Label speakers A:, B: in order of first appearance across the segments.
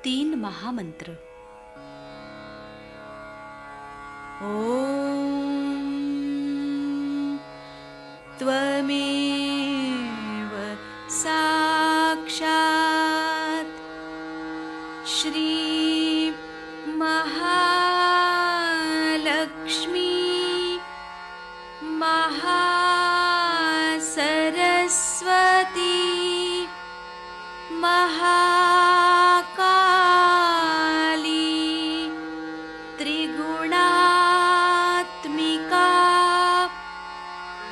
A: 3 महामंत्र। ओम त्वमेव साक्षात् श्री महालक्ष्मी महासरस्वती महाकाली त्रिगुणात्मिका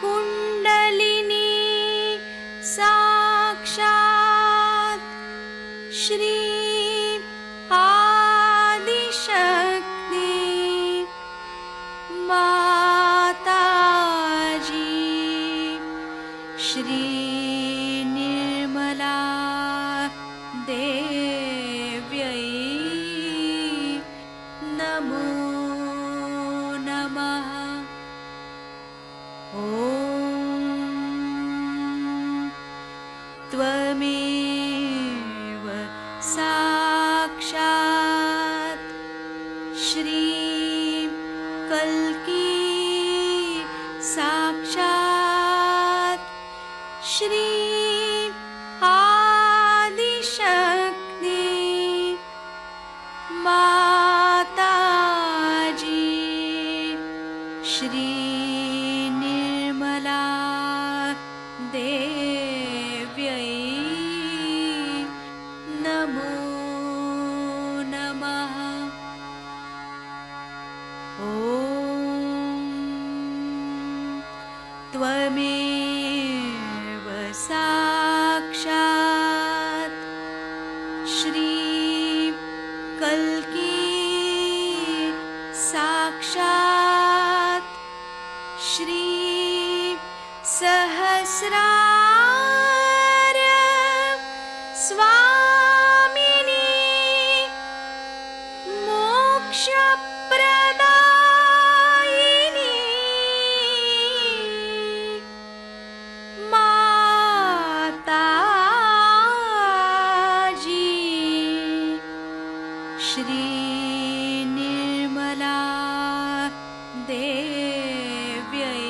A: कुंडलिनी साक्षात् श्री आदिशक्ति माताजी श्री निर्मला देव्यै नमो नमः। ॐ त्वमेव साक्षात् श्री कल्की साक्षात् श्री आदिशक्ति माताजी श्री निर्मला देव्यै नमो नमः। ॐ त्वमेव साक्षात् श्री कल्की साक्षात् श्री सहस्रार स्वामिनी मोक्षप्रदायिनी माताजी श्री निर्मला देव्यै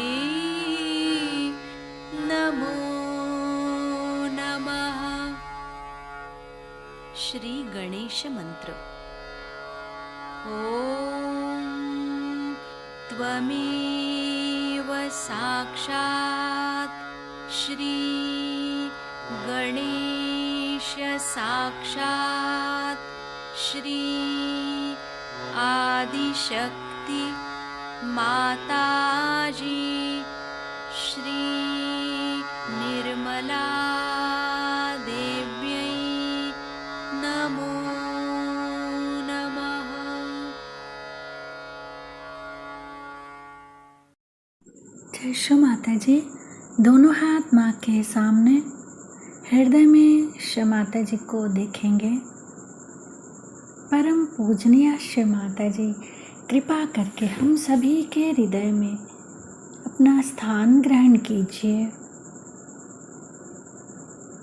A: नमो नमः। श्री गणेश मंत्र। ओम त्वमेव साक्षात् श्री गणेश साक्षात् श्री आदिशक्ति माताजी श्री निर्मला देव्यै नमो नमः।
B: जय श्री माता जी। दोनों हाथ माँ के सामने, हृदय में श्री माता जी को देखेंगे। परम पूजनीय श्री माता जी, कृपा करके हम सभी के हृदय में अपना स्थान ग्रहण कीजिए।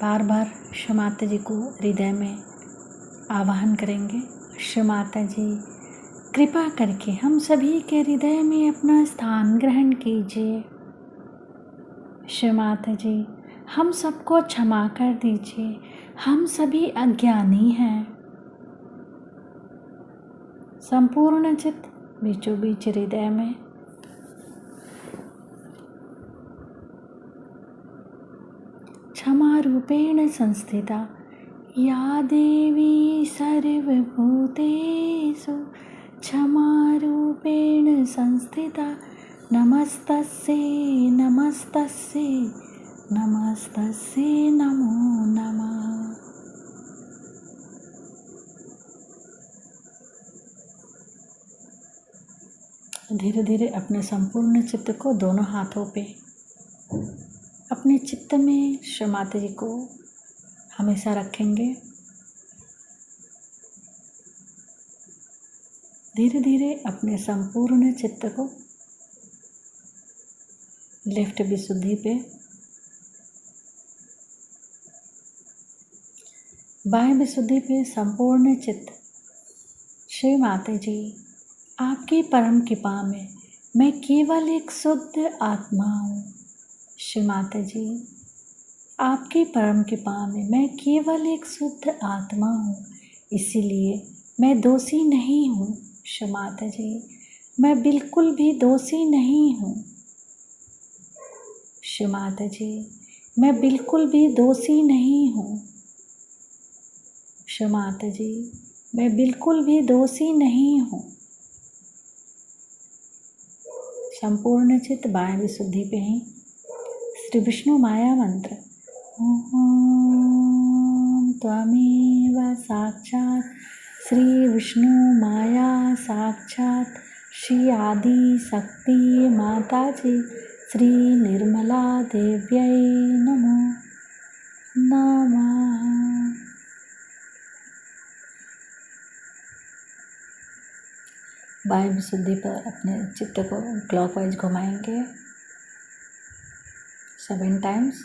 B: बार बार श्री माता जी को हृदय में आवाहन करेंगे। श्री माता जी, कृपा करके हम सभी के हृदय में अपना स्थान ग्रहण कीजिए। श्री माता जी, हम सबको क्षमा कर दीजिए, हम सभी अज्ञानी हैं। संपूर्ण चित्त बीचों बीच हृदय में क्षमा रूपेण संस्थिता या देवी सर्वभूतेषु क्षमा रूपेण संस्थिता नमस्तस्यै नमस्तस्यै नमस्तस्यै नमो नमः। धीरे धीरे अपने संपूर्ण चित्त को दोनों हाथों पे अपने चित्त में श्री माता जी को हमेशा रखेंगे। धीरे धीरे अपने संपूर्ण चित्त को लेफ्ट विशुद्धि पे बाह्य विशुद्धि पे संपूर्ण चित्त। श्री माता जी, आपकी परम कृपा में मैं केवल एक शुद्ध आत्मा हूँ। श्री माता जी, आपकी परम कृपा में मैं केवल एक शुद्ध आत्मा हूँ, इसीलिए मैं दोषी नहीं हूँ। श्री माता जी, मैं बिल्कुल भी दोषी नहीं हूँ। श्री माता जी, मैं बिल्कुल भी दोषी नहीं हूँ। श्री माता जी, मैं बिल्कुल भी दोषी नहीं हूँ। संपूर्ण चित्त बाह्य विशुद्धि पे ही श्री विष्णु माया मंत्र ओम त्वमेव साक्षात् श्री विष्णु माया साक्षात् श्री आदि शक्ति माता जी श्री निर्मला देव्यै नमो नमः। बाह्य विशुद्धि पर अपने चित्त को क्लॉकवाइज घुमाएंगे 7 टाइम्स।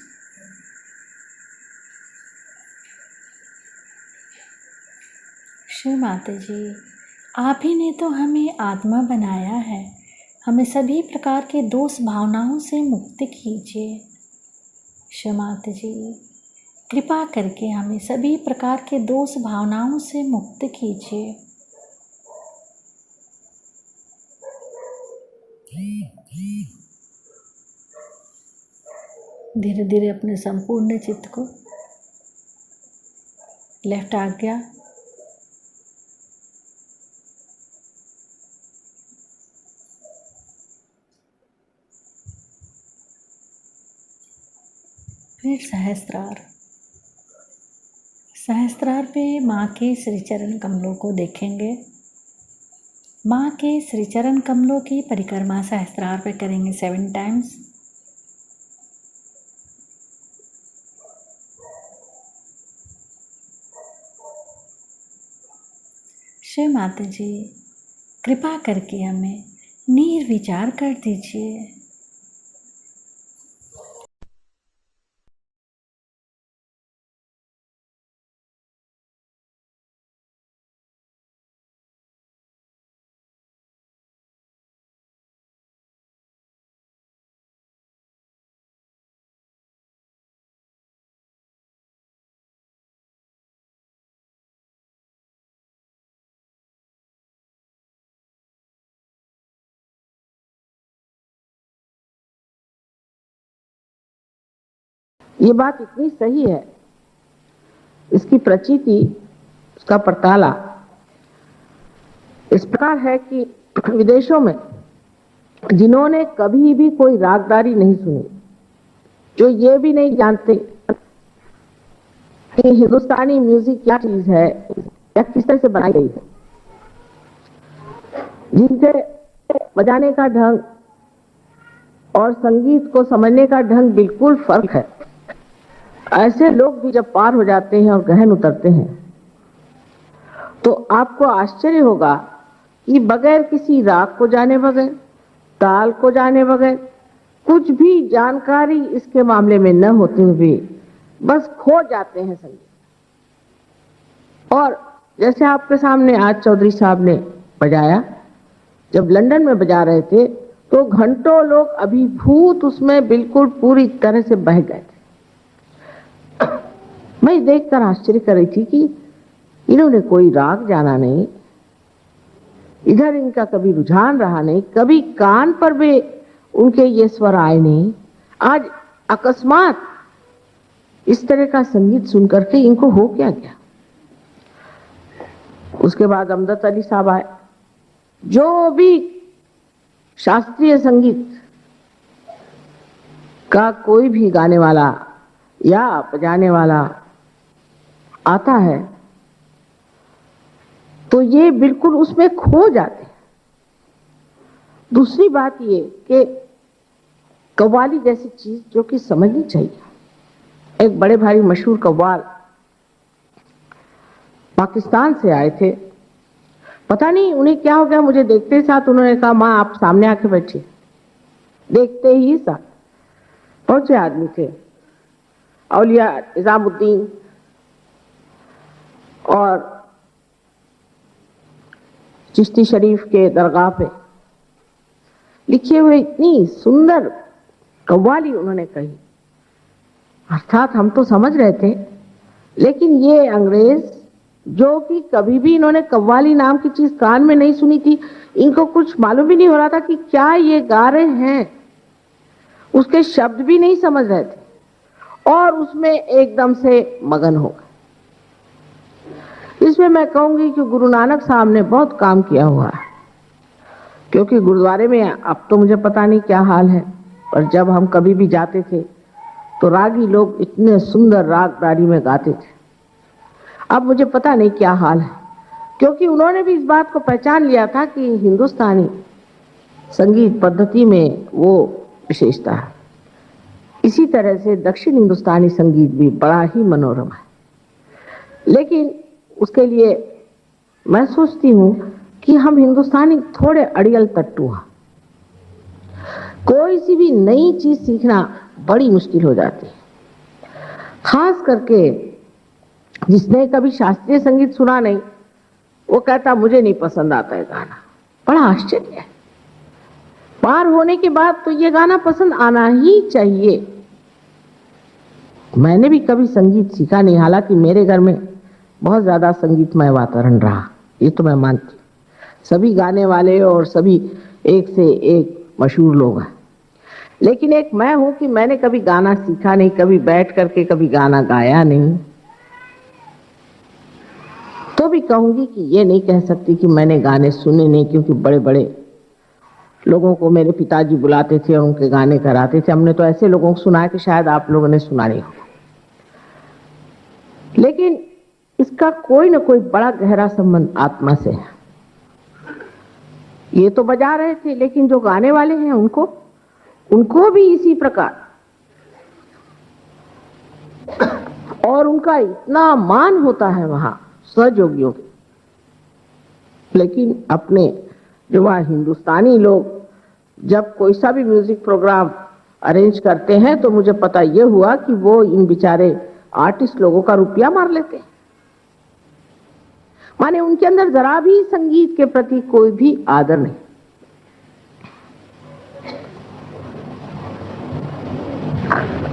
B: श्री माता जी, आप ही ने तो हमें आत्मा बनाया है, हमें सभी प्रकार के दोष भावनाओं से मुक्त कीजिए। श्री माता जी, कृपा करके हमें सभी प्रकार के दोष भावनाओं से मुक्त कीजिए। धीरे धीरे अपने संपूर्ण चित्त को लेफ्ट आज्ञा फिर सहस्त्रार। सहस्त्रार पे माँ के श्रीचरण कमलों को देखेंगे। माँ के श्रीचरण कमलों की परिक्रमा सहस्त्रार पे करेंगे 7 टाइम्स। श्री माता जी, कृपा करके हमें निर्विचार कर दीजिए।
C: ये बात इतनी सही है, इसकी प्रचिति, उसका परताला इस प्रकार है कि विदेशों में जिन्होंने कभी भी कोई रागदारी नहीं सुनी, जो ये भी नहीं जानते कि हिंदुस्तानी म्यूजिक क्या चीज है या किस तरह से बनाई गई है, जिनके बजाने का ढंग और संगीत को समझने का ढंग बिल्कुल फर्क है, ऐसे लोग भी जब पार हो जाते हैं और गहन उतरते हैं तो आपको आश्चर्य होगा कि बगैर किसी राग को जाने बगैर, ताल को जाने बगैर, कुछ भी जानकारी इसके मामले में न होते हुए बस खो जाते हैं संगीत। और जैसे आपके सामने आज चौधरी साहब ने बजाया, जब लंदन में बजा रहे थे तो घंटों लोग अभिभूत उसमें बिल्कुल पूरी तरह से बह गए थे। मैं देखकर आश्चर्य कर रही थी कि इन्होंने कोई राग जाना नहीं, इधर इनका कभी रुझान रहा नहीं, कभी कान पर भी उनके ये स्वर आए नहीं। आज अकस्मात इस तरह का संगीत सुनकर के इनको हो क्या गया। उसके बाद अमजद अली साहब आए, जो भी शास्त्रीय संगीत का कोई भी गाने वाला या बजाने वाला आता है तो ये बिल्कुल उसमें खो जाते हैं। दूसरी बात ये कि कव्वाली जैसी चीज जो कि समझनी चाहिए, एक बड़े भारी मशहूर कव्वाल पाकिस्तान से आए थे, पता नहीं उन्हें क्या हो गया, मुझे देखते ही साथ उन्होंने कहा माँ आप सामने आके बैठिए। देखते ही साथ पहुंचे आदमी थे, औलिया निजामुद्दीन, और चिश्ती शरीफ के दरगाह पे लिखे हुए इतनी सुंदर कव्वाली उन्होंने कही। अर्थात हम तो समझ रहे थे, लेकिन ये अंग्रेज जो कि कभी भी इन्होंने कव्वाली नाम की चीज कान में नहीं सुनी थी, इनको कुछ मालूम भी नहीं हो रहा था कि क्या ये गा रहे हैं, उसके शब्द भी नहीं समझ रहे थे और उसमें एकदम से मगन हो गए। इसमें मैं कहूंगी कि गुरु नानक साहब ने बहुत काम किया हुआ है, क्योंकि गुरुद्वारे में अब तो मुझे पता नहीं क्या हाल है, पर जब हम कभी भी जाते थे तो रागी लोग इतने सुंदर राग दारी में गाते थे। अब मुझे पता नहीं क्या हाल है, क्योंकि उन्होंने भी इस बात को पहचान लिया था कि हिंदुस्तानी संगीत पद्धति में वो विशेषता है। इसी तरह से दक्षिण हिंदुस्तानी संगीत भी बड़ा ही मनोरम है, लेकिन उसके लिए मैं सोचती हूँ कि हम हिंदुस्तानी थोड़े अड़ियल तट्टू हैं। कोई सी भी नई चीज सीखना बड़ी मुश्किल हो जाती है, खास करके जिसने कभी शास्त्रीय संगीत सुना नहीं, वो कहता मुझे नहीं पसंद आता है गाना। बड़ा आश्चर्य है, पार होने के बाद तो ये गाना पसंद आना ही चाहिए। मैंने भी कभी संगीत सीखा नहीं, हालांकि मेरे घर में बहुत ज्यादा संगीतमय वातावरण रहा, ये तो मैं मानती हूँ। सभी गाने वाले और सभी एक से एक मशहूर लोग हैं, लेकिन एक मैं हूं कि मैंने कभी गाना सीखा नहीं, कभी बैठ करके कभी गाना गाया नहीं। तो भी कहूंगी कि ये नहीं कह सकती कि मैंने गाने सुने नहीं, क्योंकि बड़े बड़े लोगों को मेरे पिताजी बुलाते थे और उनके गाने कराते थे। हमने तो ऐसे लोगों को सुना है कि शायद आप लोगों ने सुना नहीं होगा, लेकिन इसका कोई ना कोई बड़ा गहरा संबंध आत्मा से है। ये तो बजा रहे थे, लेकिन जो गाने वाले हैं उनको भी इसी प्रकार, और उनका इतना मान होता है वहां सहयोगियों के। लेकिन अपने जो वहां हिंदुस्तानी लोग जब कोई सा भी म्यूजिक प्रोग्राम अरेंज करते हैं, तो मुझे पता ये हुआ कि वो इन बेचारे आर्टिस्ट लोगों का रुपया मार लेते हैं। माने उनके अंदर जरा भी संगीत के प्रति कोई भी आदर नहीं।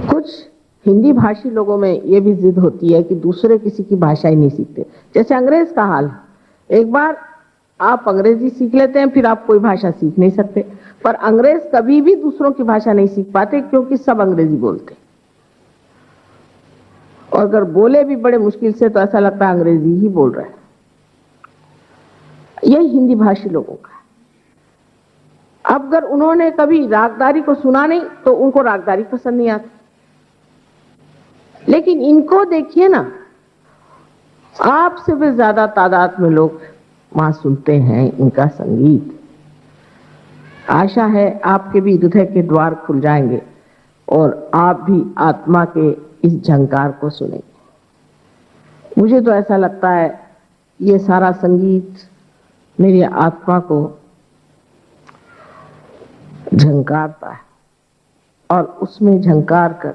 C: कुछ हिंदी भाषी लोगों में ये भी जिद होती है कि दूसरे किसी की भाषा ही नहीं सीखते, जैसे अंग्रेज का हाल है। एक बार आप अंग्रेजी सीख लेते हैं, फिर आप कोई भाषा सीख नहीं सकते। पर अंग्रेज कभी भी दूसरों की भाषा नहीं सीख पाते, क्योंकि सब अंग्रेजी बोलते, और अगर बोले भी बड़े मुश्किल से तो ऐसा लगता है अंग्रेजी ही बोल रहे हैं। यही हिंदी भाषी लोगों का। अब अगर उन्होंने कभी रागदारी को सुना नहीं, तो उनको रागदारी पसंद नहीं आती। लेकिन इनको देखिए ना, आपसे भी ज्यादा तादाद में लोग वहां सुनते हैं इनका संगीत। आशा है आपके भी हृदय के द्वार खुल जाएंगे और आप भी आत्मा के इस झंकार को सुनेंगे। मुझे तो ऐसा लगता है ये सारा संगीत मेरी आत्मा को झंकारता है, और उसमें झंकार कर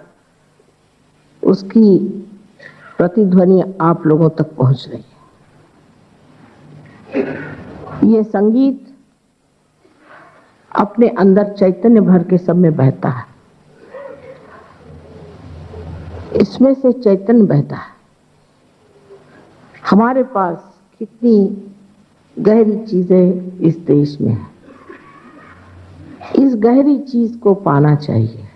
C: उसकी प्रतिध्वनि आप लोगों तक पहुंच रही है। ये संगीत अपने अंदर चैतन्य भर के सब में बहता है, इसमें से चैतन्य बहता है। हमारे पास कितनी गहरी चीजें इस देश में है, इस गहरी चीज को पाना चाहिए,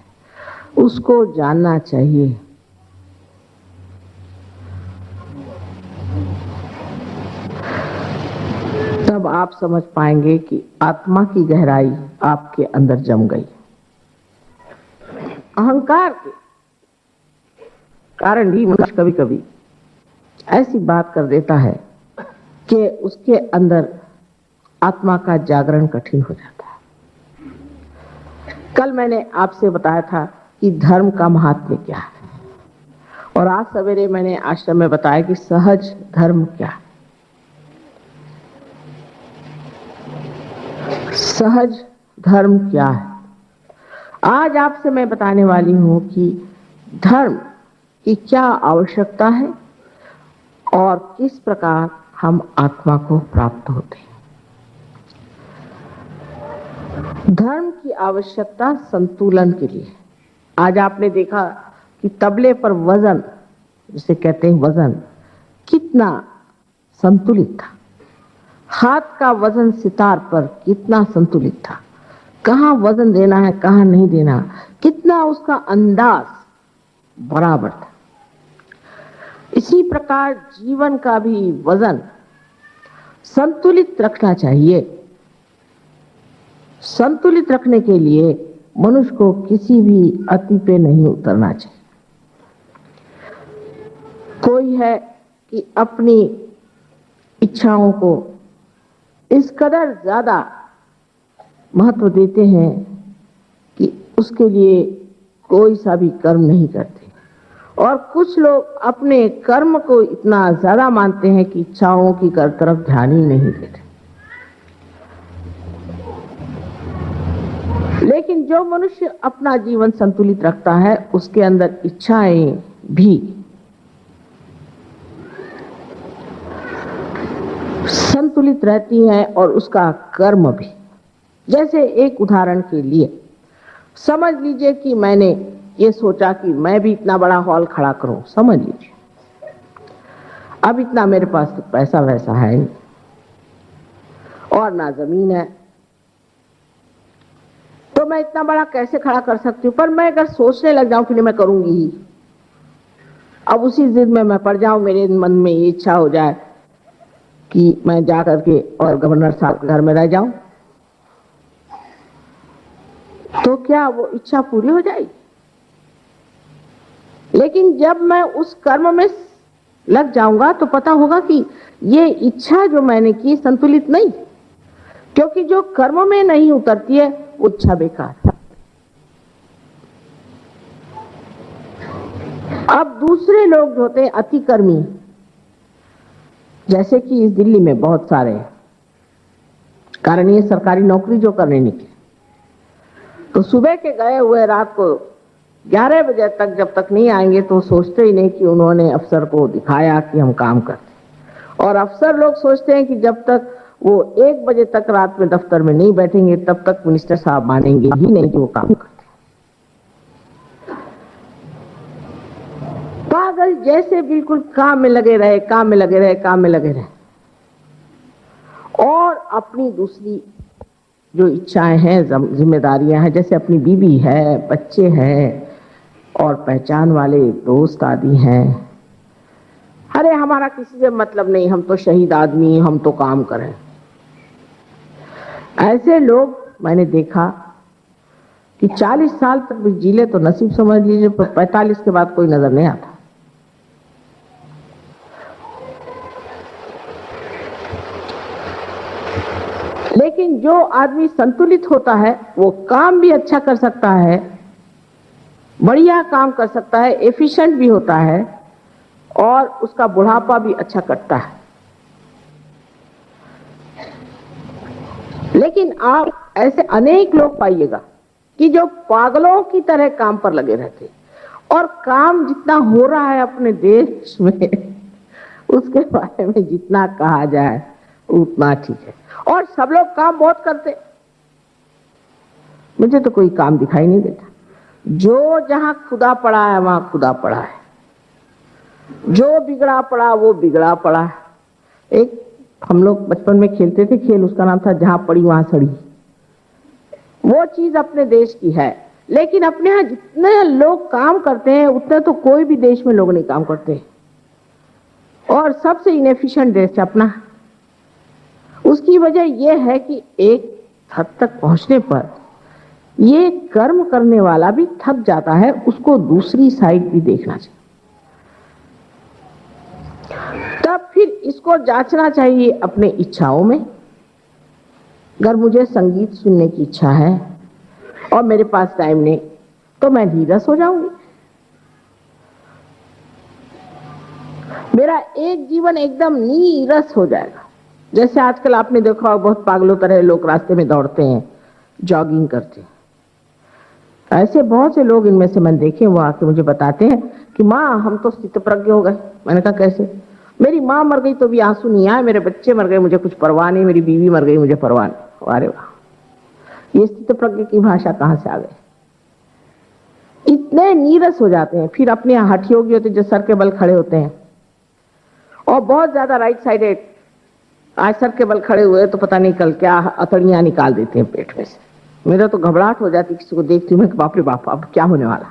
C: उसको जानना चाहिए। तब आप समझ पाएंगे कि आत्मा की गहराई आपके अंदर जम गई। अहंकार के कारण भी मनुष्य कभी कभी ऐसी बात कर देता है कि उसके अंदर आत्मा का जागरण कठिन हो जाता है। कल मैंने आपसे बताया था कि धर्म का महात्म्य क्या है, और आज सवेरे मैंने आश्रम में बताया कि सहज धर्म क्या है। सहज धर्म क्या है? आज आपसे मैं बताने वाली हूं कि धर्म की क्या आवश्यकता है और किस प्रकार हम आत्मा को प्राप्त होते हैं। धर्म की आवश्यकता संतुलन के लिए। आज आपने देखा कि तबले पर वजन, जिसे कहते हैं वजन, कितना संतुलित था। हाथ का वजन सितार पर कितना संतुलित था। कहाँ वजन देना है, कहाँ नहीं देना, कितना उसका अंदाज बराबर था। इसी प्रकार जीवन का भी वजन संतुलित रखना चाहिए। संतुलित रखने के लिए मनुष्य को किसी भी अति पे नहीं उतरना चाहिए। कोई है कि अपनी इच्छाओं को इस कदर ज्यादा महत्व देते हैं कि उसके लिए कोई सा भी कर्म नहीं करते, और कुछ लोग अपने कर्म को इतना ज्यादा मानते हैं कि इच्छाओं की तरफ ध्यान ही नहीं देते। लेकिन जो मनुष्य अपना जीवन संतुलित रखता है, उसके अंदर इच्छाएं भी संतुलित रहती हैं और उसका कर्म भी। जैसे एक उदाहरण के लिए समझ लीजिए कि मैंने ये सोचा कि मैं भी इतना बड़ा हॉल खड़ा करूं। समझ लीजिए अब इतना मेरे पास तो पैसा वैसा है नहीं और ना जमीन है, तो मैं इतना बड़ा कैसे खड़ा कर सकती हूँ। पर मैं अगर सोचने लग जाऊं कि नहीं मैं करूंगी ही, अब उसी जिद में मैं पड़ जाऊं, मेरे मन में ये इच्छा हो जाए कि मैं जा करके और गवर्नर साहब के घर में रह जाऊं, तो क्या वो इच्छा पूरी हो जाएगी? लेकिन जब मैं उस कर्म में लग जाऊंगा तो पता होगा कि ये इच्छा जो मैंने की संतुलित नहीं, क्योंकि जो कर्म में नहीं उतरती है वो इच्छा बेकार है। अब दूसरे लोग जो होते हैं अतिकर्मी, जैसे कि इस दिल्ली में बहुत सारे हैं, कारण ये सरकारी नौकरी जो करने निकले, तो सुबह के गए हुए रात को 11 बजे तक जब तक नहीं आएंगे तो सोचते ही नहीं कि उन्होंने अफसर को दिखाया कि हम काम करते। और अफसर लोग सोचते हैं कि जब तक वो 1 बजे तक रात में दफ्तर में नहीं बैठेंगे तब तक मिनिस्टर साहब मानेंगे ही नहीं कि वो काम करते। पागल जैसे बिल्कुल काम में लगे रहे, काम में लगे रहे, काम में लगे रहे, और अपनी दूसरी जो इच्छाएं हैं, जिम्मेदारियां हैं, जैसे अपनी बीवी है, बच्चे हैं और पहचान वाले दोस्त आदि हैं। अरे हमारा किसी से मतलब नहीं, हम तो शहीद आदमी, हम तो काम करें। ऐसे लोग मैंने देखा कि 40 साल तक भी जीले तो नसीब समझ लीजिए, पर 45 के बाद कोई नजर नहीं आता। लेकिन जो आदमी संतुलित होता है वो काम भी अच्छा कर सकता है, बढ़िया काम कर सकता है, एफिशिएंट भी होता है और उसका बुढ़ापा भी अच्छा कटता है। लेकिन आप ऐसे अनेक लोग पाइएगा कि जो पागलों की तरह काम पर लगे रहते, और काम जितना हो रहा है अपने देश में उसके बारे में जितना कहा जाए उतना ठीक है। और सब लोग काम बहुत करते, मुझे तो कोई काम दिखाई नहीं देता। जो जहां खुदा पड़ा है वहां खुदा पड़ा है, जो बिगड़ा पड़ा वो बिगड़ा पड़ा है। एक हम लोग बचपन में खेलते थे खेल, उसका नाम था जहां पड़ी वहां सड़ी। वो चीज अपने देश की है, लेकिन अपने यहां जितने लोग काम करते हैं उतने तो कोई भी देश में लोग नहीं काम करते। और सबसे इनएफिशिएंट देश अपना। उसकी वजह यह है कि एक हद तक पहुंचने पर ये कर्म करने वाला भी थक जाता है, उसको दूसरी साइड भी देखना चाहिए। तब फिर इसको जांचना चाहिए अपने इच्छाओं में। अगर मुझे संगीत सुनने की इच्छा है और मेरे पास टाइम नहीं तो मैं नीरस हो जाऊंगी। मेरा एक जीवन एकदम नीरस हो जाएगा। जैसे आजकल आपने देखा होगा बहुत पागलों तरह लोग रास्ते में दौड़ते हैं, जॉगिंग करते हैं। ऐसे बहुत से लोग इनमें से मैंने देखे, वो आके मुझे बताते हैं कि माँ हम तो स्थितप्रज्ञ हो गए। मैंने कहा कैसे? मेरी माँ मर गई तो भी आंसू नहीं आए, मेरे बच्चे मर गए मुझे कुछ परवाह नहीं, मेरी बीवी मर गई मुझे परवाह नहीं। अरे वाह, ये स्थित प्रज्ञ की भाषा कहां से आ गई? इतने नीरस हो जाते हैं। फिर अपने हठ योगी होते जो सर के बल खड़े होते हैं और बहुत ज्यादा राइट साइडेड, आज सर के बल खड़े हुए तो पता नहीं कल क्या अतड़ियां निकाल देते हैं पेट में से। मेरा तो घबराहट हो जाती किसी को देखती हूँ मैं, बाप रे बाप अब क्या होने वाला।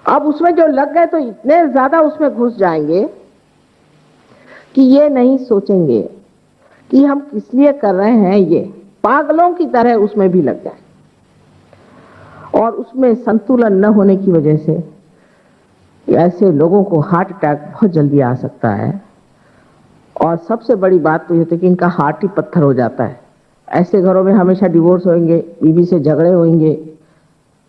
C: अब उसमें जो लग गए तो इतने ज्यादा उसमें घुस जाएंगे कि ये नहीं सोचेंगे कि हम किस लिए कर रहे हैं, ये पागलों की तरह उसमें भी लग जाए। और उसमें संतुलन न होने की वजह से ऐसे लोगों को हार्ट अटैक बहुत जल्दी आ सकता है। और सबसे बड़ी बात तो ये होती है कि इनका हार्ट ही पत्थर हो जाता है। ऐसे घरों में हमेशा डिवोर्स होंगे, बीवी से झगड़े होंगे,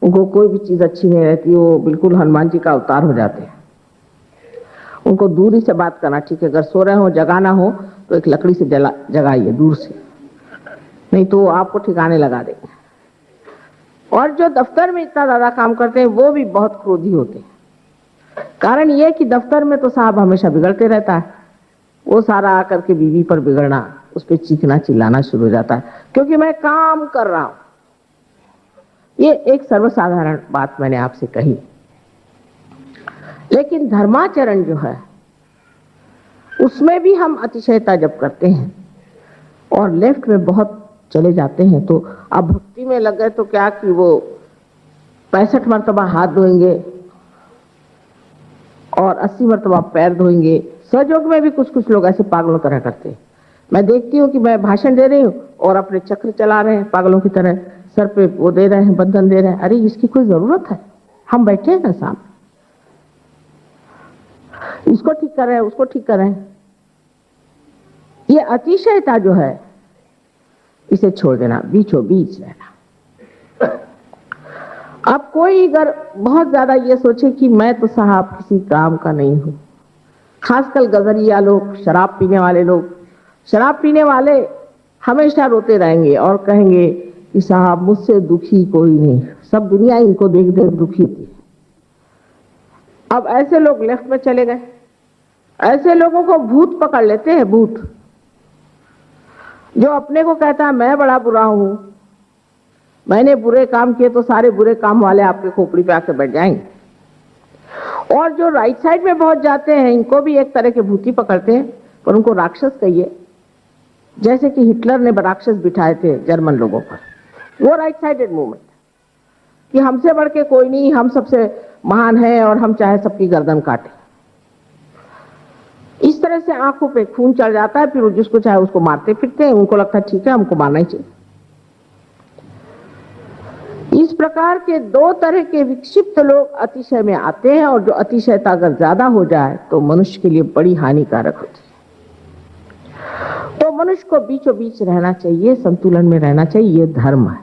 C: उनको कोई भी चीज अच्छी नहीं रहती, वो बिल्कुल हनुमान जी का अवतार हो जाते हैं। उनको दूरी से बात करना ठीक है, अगर सो रहे हो जगाना हो तो एक लकड़ी से जगाइए दूर से, नहीं तो आपको ठिकाने लगा देंगे। और जो दफ्तर में इतना ज्यादा काम करते हैं वो भी बहुत क्रोधी होते हैं। कारण ये कि दफ्तर में तो साहब हमेशा बिगड़ते रहता है, वो सारा आकर के बीवी पर बिगड़ना, उस पर चीखना चिल्लाना शुरू हो जाता है क्योंकि मैं काम कर रहा हूं। ये एक सर्वसाधारण बात मैंने आपसे कही। लेकिन धर्माचरण जो है उसमें भी हम अतिशयता जब करते हैं और लेफ्ट में बहुत चले जाते हैं, तो अब भक्ति में लग गए तो क्या कि वो 65 मरतबा हाथ धोएंगे और 80 मरतबा पैर धोएंगे। सहयोग में भी कुछ कुछ लोग ऐसे पागलों तरह करते हैं। मैं देखती हूँ कि मैं भाषण दे रही हूँ और अपने चक्र चला रहे हैं पागलों की तरह, सर पे वो दे रहे हैं, बंधन दे रहे हैं। अरे इसकी कोई जरूरत है? हम बैठे हैं ना सामने, इसको ठीक कर रहे हैं, उसको ठीक कर रहे हैं। ये अतिशयता जो है इसे छोड़ देना, बीचों बीच रहना। अब कोई अगर बहुत ज्यादा ये सोचे कि मैं तो साहब किसी काम का नहीं हूं, खासकर गजरिया लोग, शराब पीने वाले लोग, शराब पीने वाले हमेशा रोते रहेंगे और कहेंगे कि साहब मुझसे दुखी कोई नहीं, सब दुनिया इनको देख देख दुखी थी। अब ऐसे लोग लेफ्ट में चले गए। ऐसे लोगों को भूत पकड़ लेते हैं, भूत जो अपने को कहता है मैं बड़ा बुरा हूं, मैंने बुरे काम किए तो सारे बुरे काम वाले आपके खोपड़ी पे आके बैठ जाएंगे। और जो राइट साइड में बहुत जाते हैं इनको भी एक तरह के भूती पकड़ते हैं, पर उनको राक्षस कहिए, जैसे कि हिटलर ने राक्षस बिठाए थे जर्मन लोगों पर। वो राइट साइडेड मूवमेंट कि हमसे बढ़ के कोई नहीं, हम सबसे महान है और हम चाहे सबकी गर्दन काटें। इस तरह से आंखों पे खून चढ़ जाता है, फिर जिसको चाहे उसको मारते फिरते हैं। उनको लगता है ठीक है हमको मारना ही चाहिए। इस प्रकार के दो तरह के विक्षिप्त लोग अतिशय में आते हैं और जो अतिशयता अगर ज्यादा हो जाए तो मनुष्य के लिए बड़ी हानिकारक होती है। तो मनुष्य को बीचों बीच रहना चाहिए, संतुलन में रहना चाहिए, ये धर्म है।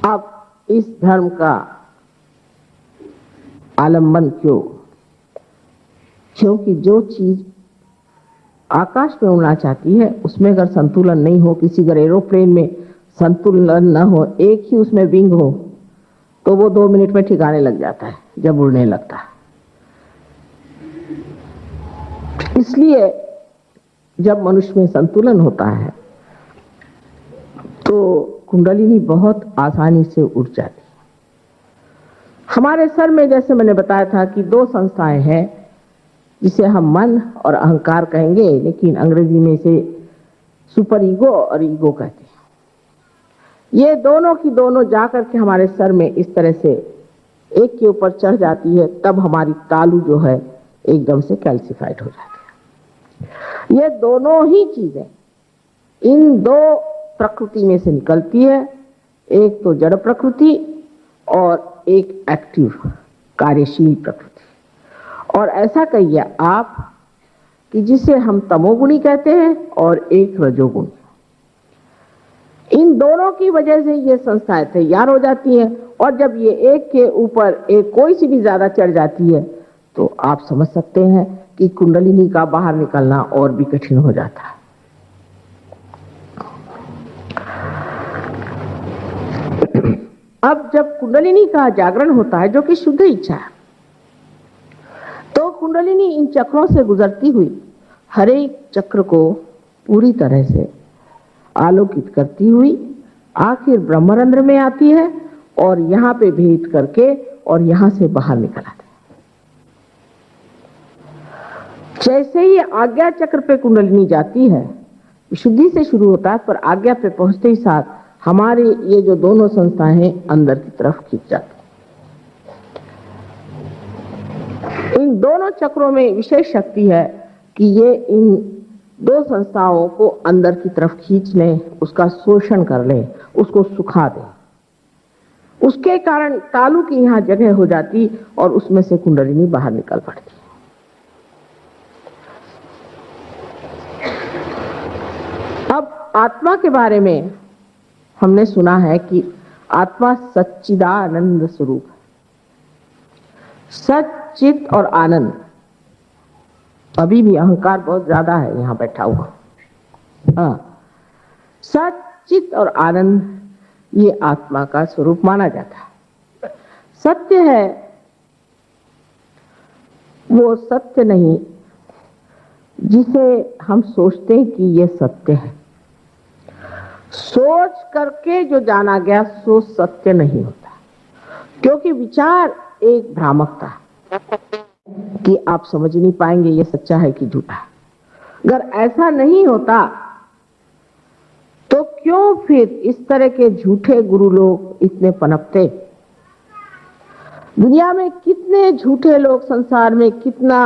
C: अब इस धर्म का आलंबन क्यों? क्योंकि जो चीज आकाश में उड़ना चाहती है उसमें अगर संतुलन नहीं हो, किसी अगर एरोप्लेन में संतुलन न हो, एक ही उसमें विंग हो, तो वो 2 मिनट में ठिकाने लग जाता है जब उड़ने लगता है। इसलिए जब मनुष्य में संतुलन होता है तो कुंडलिनी बहुत आसानी से उड़ जाती है। हमारे सर में जैसे मैंने बताया था कि 2 संस्थाएं हैं जिसे हम मन और अहंकार कहेंगे, लेकिन अंग्रेजी में इसे सुपर ईगो और ईगो कहते हैं। ये दोनों की दोनों जाकर के हमारे सर में इस तरह से एक के ऊपर चढ़ जाती है, तब हमारी तालू जो है एकदम से कैल्सिफाइड हो जाती है। ये दोनों ही चीजें इन 2 प्रकृति में से निकलती है, एक तो जड़ प्रकृति और एक एक्टिव कार्यशील प्रकृति। और ऐसा कहिए आप कि जिसे हम तमोगुणी कहते हैं और एक रजोगुणी। इन दोनों की वजह से ये संस्थाएं तैयार हो जाती हैं। और जब ये एक के ऊपर एक कोई सी भी ज्यादा चढ़ जाती है तो आप समझ सकते हैं कि कुंडलिनी का बाहर निकलना और भी कठिन हो जाता है। अब जब कुंडलिनी का जागरण होता है जो कि शुद्ध इच्छा है, तो कुंडलिनी इन चक्रों से गुजरती हुई हर एक चक्र को पूरी तरह से आलोकित करती हुई आखिर ब्रह्मरंध्र में आती है और यहाँ पे भेद करके और यहाँ से बाहर निकल आती है। जैसे ही आज्ञा चक्र पे कुंडलिनी जाती है, विशुद्धि से शुरू होता है, पर आज्ञा पे पहुंचते ही साथ हमारे ये जो दोनों संस्थाएं हैं अंदर की तरफ खींच जाती है। इन दोनों चक्रों में विशेष शक्ति है कि ये इन दो संस्थाओं को अंदर की तरफ खींच लें, उसका शोषण कर लें, उसको सुखा दें। उसके कारण तालु की यहाँ जगह हो जाती और उसमें से कुंडलिनी बाहर निकल पड़ती। अब आत्मा के बारे में हमने सुना है कि आत्मा सच्चिदानंद स्वरूप है। सच्चित और आनंद, अभी भी अहंकार बहुत ज्यादा है यहाँ बैठा हुआ। हाँ, सच्चित और आनंद ये आत्मा का स्वरूप माना जाता है। सत्य है वो सत्य नहीं जिसे हम सोचते हैं कि ये सत्य है। सोच करके जो जाना गया सो सत्य नहीं होता, क्योंकि विचार एक भ्रामकता है कि आप समझ नहीं पाएंगे ये सच्चा है कि झूठा है। अगर ऐसा नहीं होता तो क्यों फिर इस तरह के झूठे गुरु लोग इतने पनपते। दुनिया में कितने झूठे लोग संसार में कितना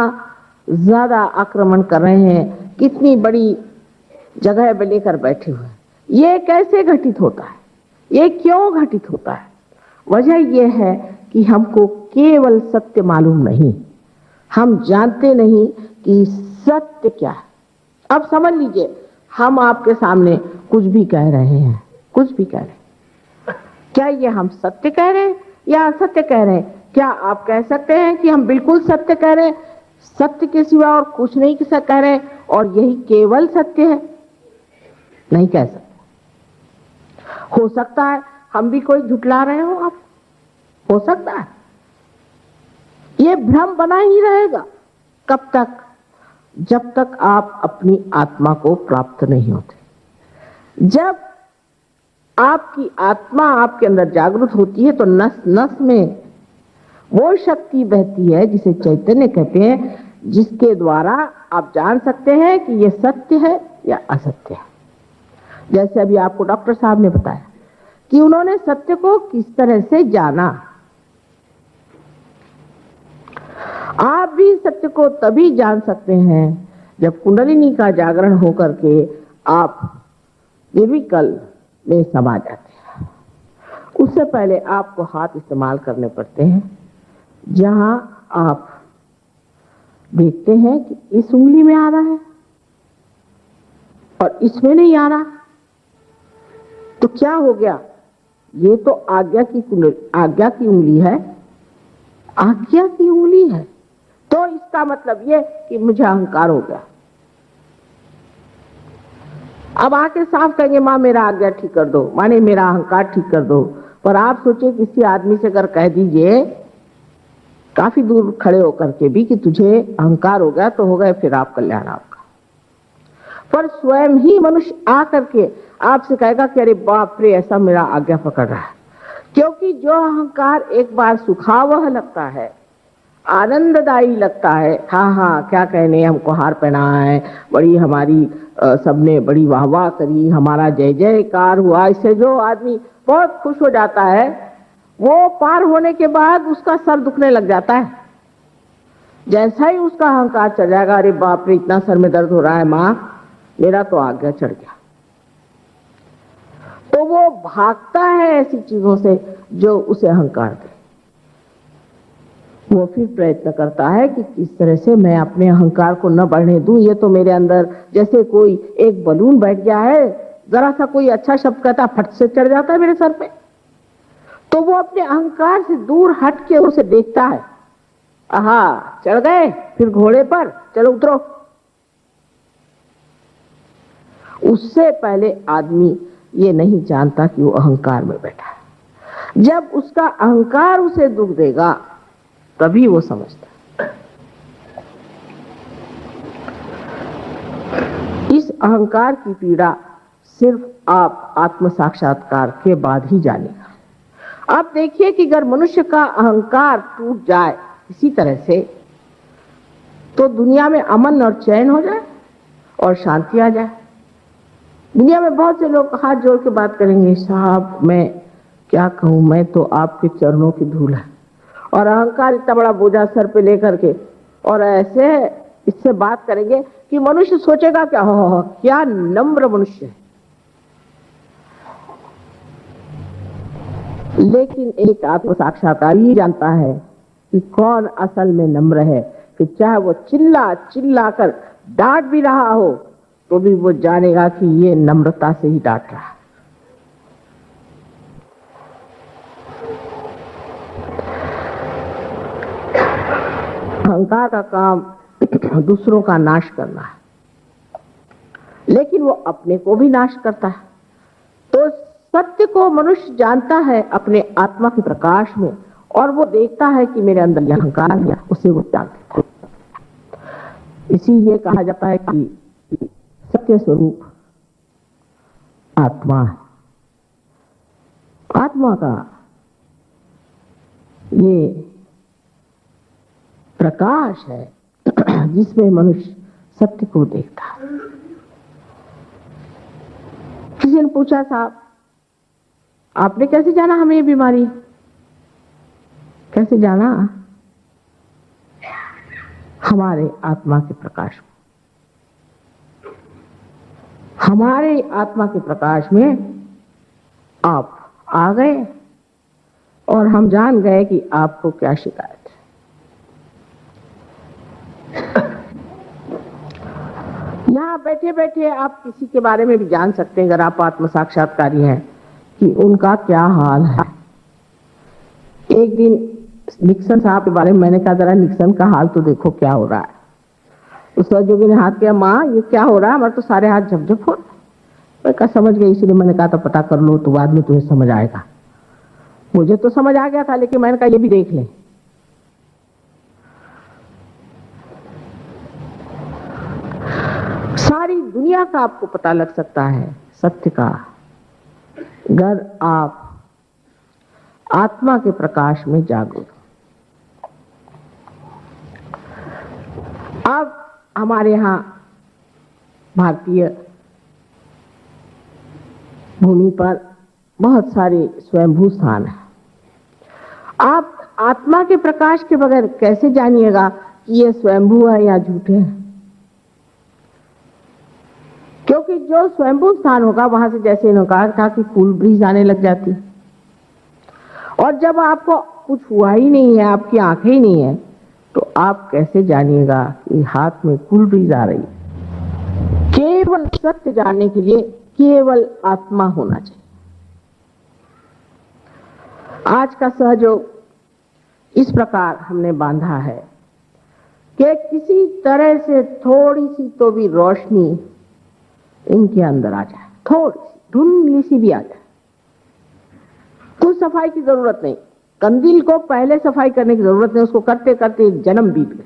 C: ज्यादा आक्रमण कर रहे हैं, कितनी बड़ी जगह पे लेकर बैठे हुए हैं। ये कैसे घटित होता है, ये क्यों घटित होता है? वजह यह है कि हमको केवल सत्य मालूम नहीं, हम जानते नहीं कि सत्य क्या है। अब समझ लीजिए, हम आपके सामने कुछ भी कह रहे हैं, कुछ भी कह रहे हैं, क्या ये हम सत्य कह रहे हैं या असत्य कह रहे हैं? क्या आप कह सकते हैं कि हम बिल्कुल सत्य कह रहे हैं, सत्य के सिवा और कुछ नहीं कह रहे हैं और यही केवल सत्य है? नहीं कह सकते। हो सकता है हम भी कोई झुठला रहे हो, आप हो सकता है। ये भ्रम बना ही रहेगा। कब तक? जब तक आप अपनी आत्मा को प्राप्त नहीं होते। जब आपकी आत्मा आपके अंदर जागृत होती है तो नस नस में वो शक्ति बहती है जिसे चैतन्य कहते हैं, जिसके द्वारा आप जान सकते हैं कि ये सत्य है या असत्य है। जैसे अभी आपको डॉक्टर साहब ने बताया कि उन्होंने सत्य को किस तरह से जाना। आप भी सत्य को तभी जान सकते हैं जब कुंडलिनी का जागरण होकर के आप निर्विकल्प में समा जाते हैं। उससे पहले आपको हाथ इस्तेमाल करने पड़ते हैं। जहां आप देखते हैं कि इस उंगली में आ रहा है और इसमें नहीं आ रहा, तो क्या हो गया? ये तो आज्ञा की उंगली है, आज्ञा की उंगली है। तो इसका मतलब ये कि मुझे अहंकार हो गया। अब आके साफ कहेंगे माँ मेरा आज्ञा ठीक कर दो, माने मेरा अहंकार ठीक कर दो। पर आप सोचिए किसी आदमी से अगर कह दीजिए काफी दूर खड़े होकर के भी कि तुझे अहंकार हो गया, तो हो गए फिर आप कल्याण आपका। पर स्वयं ही मनुष्य आकर के आपसे कहेगा कि अरे बाप रे ऐसा मेरा आज्ञा पकड़ रहा है। क्योंकि जो अहंकार एक बार सुखावह लगता है, आनंददायी लगता है, हाँ हाँ क्या कहने, हमको हार पहना है, बड़ी हमारी सबने बड़ी वाह वाह करी, हमारा जय जयकार हुआ, इससे जो आदमी बहुत खुश हो जाता है, वो पार होने के बाद उसका सर दुखने लग जाता है। जैसा ही उसका अहंकार चढ़ जाएगा, अरे बाप रे इतना सर में दर्द हो रहा है माँ, मेरा तो आज्ञा चढ़ गया, तो वो भागता है ऐसी चीजों से जो उसे अहंकार दे। वो फिर प्रयत्न करता है कि किस तरह से मैं अपने अहंकार को न बढ़ने दूं। ये तो मेरे अंदर जैसे कोई एक बलून बैठ गया है, जरा सा कोई अच्छा शब्द कहता फट से चढ़ जाता है मेरे सर पे। तो वो अपने अहंकार से दूर हट के उसे देखता है, आहा चढ़ गए फिर घोड़े पर, चलो उतरो। उससे पहले आदमी ये नहीं जानता कि वो अहंकार में बैठा है। जब उसका अहंकार उसे दुख देगा तभी वो समझता है। अहंकार की पीड़ा सिर्फ आप आत्म साक्षात्कार के बाद ही जानेगा। आप देखिए कि अगर मनुष्य का अहंकार टूट जाए इसी तरह से, तो दुनिया में अमन और चैन हो जाए और शांति आ जाए। दुनिया में बहुत से लोग हाथ जोड़ के बात करेंगे, साहब मैं क्या कहूं, मैं तो आपके चरणों की धूल है, और अहंकार इतना बड़ा बोझा सर पे लेकर के और ऐसे इससे बात करेंगे कि मनुष्य सोचेगा क्या, हो क्या नम्र मनुष्य है। लेकिन एक आत्म साक्षात्कार ही जानता है कि कौन असल में नम्र है, कि चाहे वो चिल्ला चिल्ला कर डांट भी रहा हो तो भी वो जानेगा कि ये नम्रता से ही डांट रहा है। अहंकार का काम दूसरों का नाश करना है, लेकिन वो अपने को भी नाश करता है। तो सत्य को मनुष्य जानता है अपने आत्मा के प्रकाश में, और वो देखता है कि मेरे अंदर यह अहंकार है, उसे वो त्याग देता है। इसीलिए कहा जाता है कि सत्य स्वरूप आत्मा है। आत्मा का ये प्रकाश है जिसमें मनुष्य सत्य को देखता है। किसी ने पूछा, साहब आपने कैसे जाना हमें ये बीमारी? कैसे जाना? हमारे आत्मा के प्रकाश में। हमारे आत्मा के प्रकाश में आप आ गए और हम जान गए कि आपको क्या शिकायत है। यहां बैठे बैठे आप किसी के बारे में भी जान सकते हैं, अगर आप आत्म साक्षात्कारी हैं, कि उनका क्या हाल है। एक दिन निक्सन साहब के बारे में मैंने कहा, जरा निक्सन का हाल तो देखो क्या हो रहा है। उस सहयोगी ने हाथ किया, माँ ये क्या हो रहा है, हमारे तो सारे हाथ झपझप हो रहे। मैं कहा समझ गई, इसलिए मैंने कहा था पता कर लो, तो बाद में तुम्हें समझ आएगा। मुझे तो समझ आ गया था, लेकिन मैंने कहा ये भी देख लें। सारी दुनिया का आपको पता लग सकता है सत्य का, अगर आप आत्मा के प्रकाश में जागो। अब हमारे यहाँ भारतीय भूमि पर बहुत सारे स्वयंभू स्थान हैं। आप आत्मा के प्रकाश के बगैर कैसे जानिएगा कि ये स्वयंभू है या झूठे हैं? क्योंकि जो स्वयंभू स्थान होगा वहां से, जैसे इन्होंने कहा था कि कूल ब्रीज आने लग जाती, और जब आपको कुछ हुआ ही नहीं है, आपकी आंखें ही नहीं है, तो आप कैसे जानिएगा कि हाथ में कूल ब्रीज आ रही है? केवल सत्य जानने के लिए केवल आत्मा होना चाहिए। आज का सहयोग इस प्रकार हमने बांधा है कि किसी तरह से थोड़ी सी तो भी रोशनी इनके अंदर आ जाए, थोड़ी सी धुंधली सी भी आ जाए। कुछ सफाई की जरूरत नहीं, कंदील को पहले सफाई करने की जरूरत नहीं, उसको करते करते जन्म बीत गए।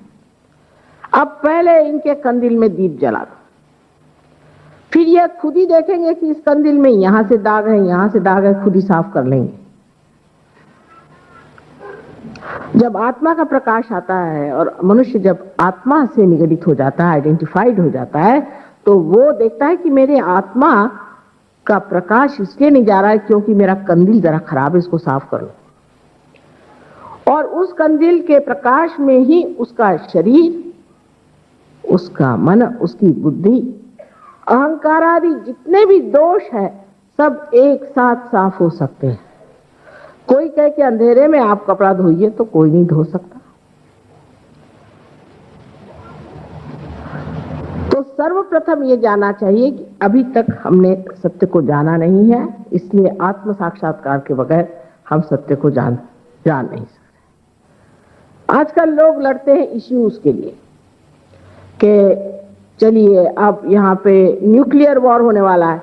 C: अब पहले इनके कंदील में दीप जला दो, फिर ये खुद ही देखेंगे कि इस कंदील में यहां से दाग है, यहां से दाग है, खुद ही साफ कर लेंगे। जब आत्मा का प्रकाश आता है और मनुष्य जब आत्मा से निगडित हो जाता है, आइडेंटिफाइड हो जाता है, तो वो देखता है कि मेरे आत्मा का प्रकाश इसलिए नहीं जा रहा है क्योंकि मेरा कंदील जरा खराब है, इसको साफ कर लो। और उस कंदील के प्रकाश में ही उसका शरीर, उसका मन, उसकी बुद्धि, अहंकार आदि जितने भी दोष हैं सब एक साथ साफ हो सकते हैं। कोई कहे कि अंधेरे में आप कपड़ा धोइए, तो कोई नहीं धो सकता। तो सर्वप्रथम ये जानना चाहिए कि अभी तक हमने सत्य को जाना नहीं है, इसलिए आत्म साक्षात्कार के बगैर हम सत्य को जान नहीं सकते। आजकल लोग लड़ते हैं इश्यूज के लिए कि चलिए अब यहाँ पे न्यूक्लियर वॉर होने वाला है,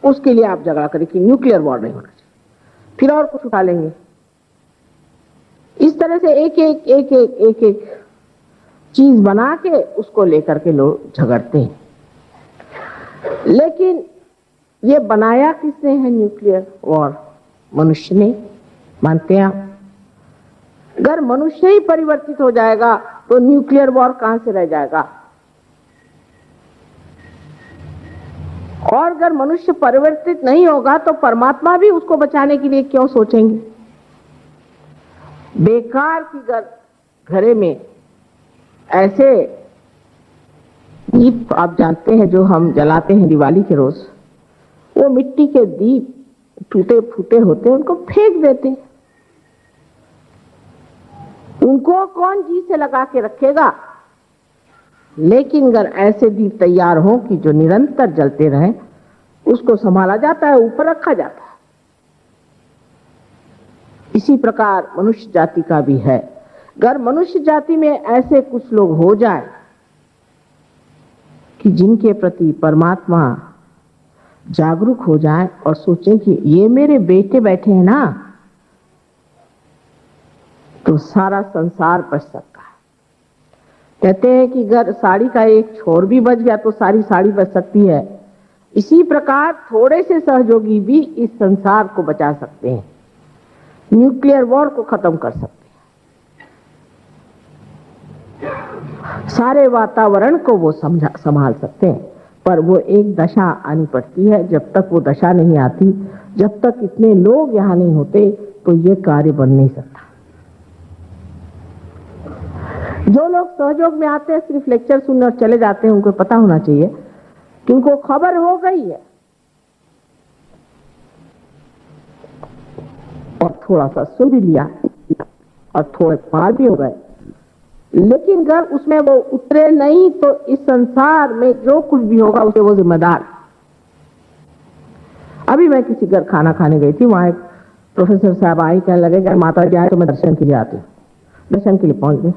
C: उसके लिए आप झगड़ा करें कि न्यूक्लियर वॉर नहीं होना चाहिए, फिर और कुछ उठा लेंगे। इस तरह से एक चीज बना के उसको लेकर के लोग झगड़ते हैं। लेकिन ये बनाया किसने है न्यूक्लियर वॉर? मनुष्य ने, मानते हैं आप? अगर मनुष्य ही परिवर्तित हो जाएगा तो न्यूक्लियर वॉर कहां से रह जाएगा? और अगर मनुष्य परिवर्तित नहीं होगा तो परमात्मा भी उसको बचाने के लिए क्यों सोचेंगे? बेकार की घरे में ऐसे दीप आप जानते हैं जो हम जलाते हैं दिवाली के रोज, वो मिट्टी के दीप टूटे फूटे होते हैं, उनको फेंक देते हैं। उनको कौन जी से लगा के रखेगा? लेकिन अगर ऐसे दीप तैयार हो कि जो निरंतर जलते रहें, उसको संभाला जाता है, ऊपर रखा जाता है। इसी प्रकार मनुष्य जाति का भी है। अगर मनुष्य जाति में ऐसे कुछ लोग हो जाए कि जिनके प्रति परमात्मा जागरूक हो जाए और सोचे कि ये मेरे बेटे बैठे हैं ना, तो सारा संसार बच सकता है। कहते हैं कि अगर साड़ी का एक छोर भी बच गया तो सारी साड़ी बच सकती है। इसी प्रकार थोड़े से सहयोगी भी इस संसार को बचा सकते हैं, न्यूक्लियर वॉर को खत्म कर सकते हैं, सारे वातावरण को वो संभाल सकते हैं। पर वो एक दशा आनी पड़ती है। जब तक वो दशा नहीं आती, जब तक इतने लोग यहाँ नहीं होते, तो ये कार्य बन नहीं सकता। जो लोग सहयोग में आते हैं, सिर्फ लेक्चर सुनने और चले जाते हैं, उनको पता होना चाहिए कि उनको खबर हो गई है और थोड़ा सा सुन भी लिया और थोड़े पार भी हो गए, लेकिन अगर उसमें वो उतरे नहीं तो इस संसार में जो कुछ भी होगा उसके वो जिम्मेदार। अभी मैं किसी घर खाना खाने गई थी, वहां एक प्रोफेसर साहब आई, कहने लगे अगर माता जी आए तो मैं दर्शन के लिए आती हूँ। दर्शन के लिए पहुंच गए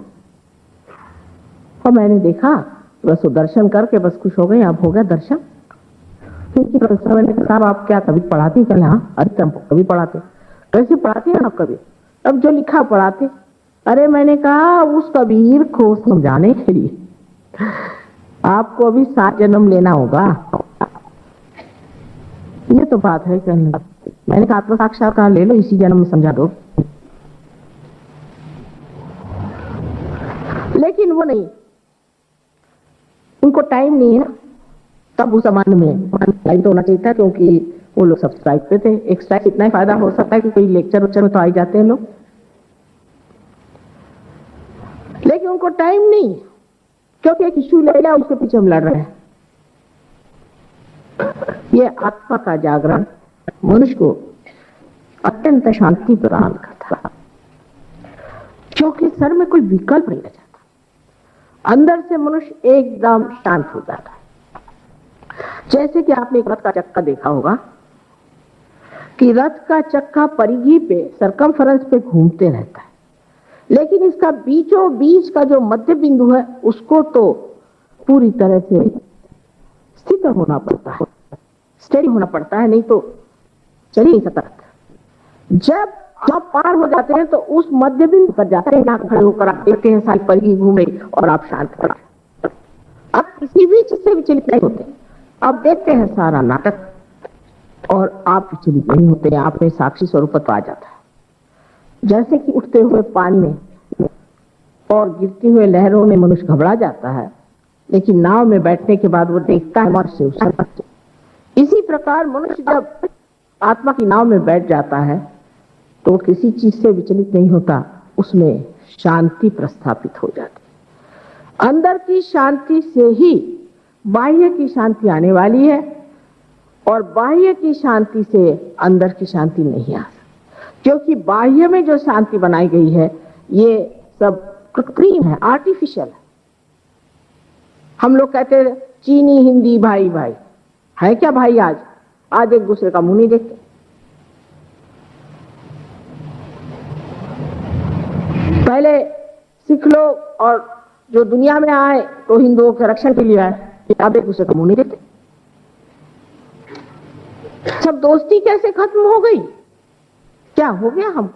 C: और मैंने देखा बस वो दर्शन करके बस खुश हो गए, अब हो गया दर्शन। क्योंकि प्रोफेसर मैंने कहा साहब आप क्या कभी पढ़ाती? कहले हाँ। अरे हम कभी पढ़ाते? कैसे पढ़ाती है आप कभी? अब जो लिखा पढ़ाते। अरे मैंने कहा उस कबीर को समझाने के लिए आपको अभी 7 जन्म लेना होगा। ये तो बात है। मैंने कहा आत्म साक्षात्कार ले लो, इसी जन्म में समझा दो। लेकिन वो नहीं, उनको टाइम नहीं है ना। तब उस जमाने में टाइम तो होना चाहिए था, क्योंकि वो लोग सब स्ट्राइक पे थे। एक स्ट्राइक इतना ही फायदा हो सकता है कि कोई लेक्चर वेक्चर में तो आ ही जाते हैं लोग, लेकिन उनको टाइम नहीं, क्योंकि एक इश्यू ले लिया उसके पीछे हम लड़ रहे हैं। ये आत्मा का जागरण मनुष्य को अत्यंत शांति प्रदान करता है, क्योंकि सर में कोई विकल्प नहीं रह जाता। अंदर से मनुष्य एकदम शांत हो जाता है। जैसे कि आपने एक रथ का चक्का देखा होगा कि रथ का चक्का परिधि पे, सरकमफेरेंस पे घूमते रहता है, लेकिन इसका बीचों बीच का जो मध्य बिंदु है उसको तो पूरी तरह से स्थिर होना पड़ता है, स्टेडी होना पड़ता है, नहीं तो चल ही नहीं सकता। जब आप पार हो जाते हैं तो उस मध्य बिंदु पर जाते हैं, जहां खड़े होकर आप देखते हैं सारी परिधि घूमे और आप शांत पड़े। आप किसी भी चीज से विचलित नहीं होते। आप देखते हैं सारा नाटक और आप विचलित नहीं होते, आप में साक्षी स्वरूप आ जाता है। जैसे कि उठते हुए पानी में और गिरती हुए लहरों में मनुष्य घबरा जाता है, लेकिन नाव में बैठने के बाद वो देखता है मनुष्य उसे। इसी प्रकार मनुष्य जब आत्मा की नाव में बैठ जाता है तो किसी चीज से विचलित नहीं होता, उसमें शांति प्रस्थापित हो जाती है। अंदर की शांति से ही बाह्य की शांति आने वाली है, और बाह्य की शांति से अंदर की शांति नहीं आ सकती, क्योंकि बाह्य में जो शांति बनाई गई है ये सब कृत्रिम है, आर्टिफिशियल है। हम लोग कहते हैं चीनी हिंदी भाई भाई, है क्या भाई? आज एक दूसरे का मुंह नहीं देखते। पहले सिख लोग और जो दुनिया में आए तो हिंदुओं के रक्षण के लिए आए, अब एक दूसरे का मुंह नहीं देखते। सब दोस्ती कैसे खत्म हो गई? क्या हो गया? हम